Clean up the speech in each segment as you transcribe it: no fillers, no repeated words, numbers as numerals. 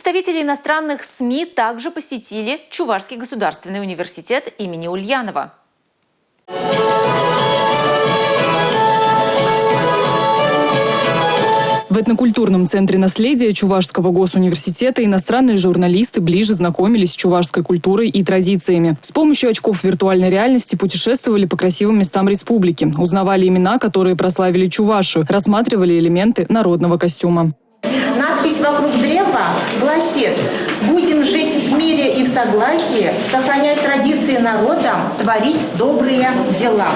Представители иностранных СМИ также посетили Чувашский государственный университет имени Ульянова. В этнокультурном центре наследия Чувашского госуниверситета иностранные журналисты ближе знакомились с чувашской культурой и традициями. С помощью очков виртуальной реальности путешествовали по красивым местам республики, узнавали имена, которые прославили Чувашию, рассматривали элементы народного костюма. Надпись вокруг древа гласит: «Будем жить в мире и в согласии, сохранять традиции народа, творить добрые дела».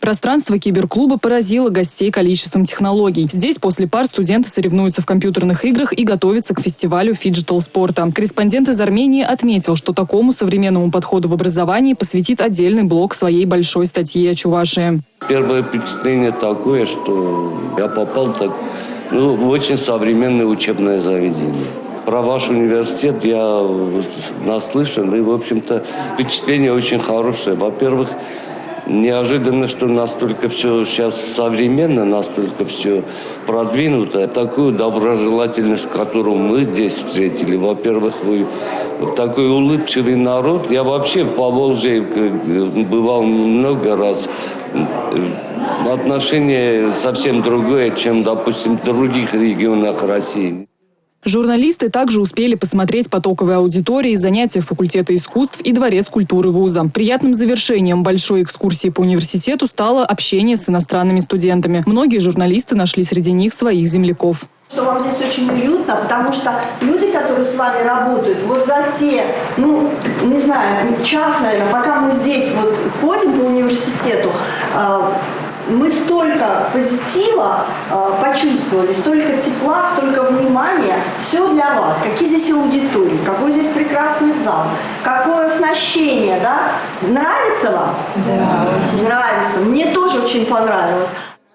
Пространство киберклуба поразило гостей количеством технологий. Здесь после пар студенты соревнуются в компьютерных играх и готовятся к фестивалю фиджитал-спорта. Корреспондент из Армении отметил, что такому современному подходу в образовании посвятит отдельный блок своей большой статьи о Чувашии. Первое впечатление такое, что я попал в очень современное учебное заведение. Про ваш университет я наслышан, и, в общем-то, впечатление очень хорошее. Во-первых, неожиданно, что настолько все сейчас современно, настолько все продвинуто. Такую доброжелательность, которую мы здесь встретили. Во-первых, вы такой улыбчивый народ. Я вообще в Поволжье бывал много раз. Отношение совсем другое, чем, допустим, в других регионах России. Журналисты также успели посмотреть потоковые аудитории, занятия факультета искусств и дворец культуры вуза. Приятным завершением большой экскурсии по университету стало общение с иностранными студентами. Многие журналисты нашли среди них своих земляков. Что вам здесь очень уютно, потому что люди, которые с вами работают, вот за те, не знаю, час, наверное, пока мы здесь вот ходим по университету, мы столько позитива почувствовали, столько тепла, столько внимания. Все для вас. Какие здесь аудитории, какой здесь прекрасный зал, какое оснащение, да? Нравится вам? Да, очень. Нравится. Мне тоже очень понравилось.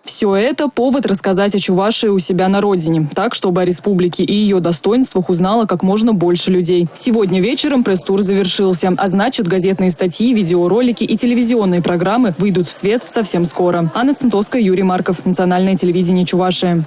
Все это повод рассказать о Чувашии у себя на родине, так, чтобы о республике и ее достоинствах узнало как можно больше людей. Сегодня вечером пресс-тур завершился, а значит, газетные статьи, видеоролики и телевизионные программы выйдут в свет совсем скоро. Анна Центовская, Юрий Марков. Национальное телевидение Чувашии.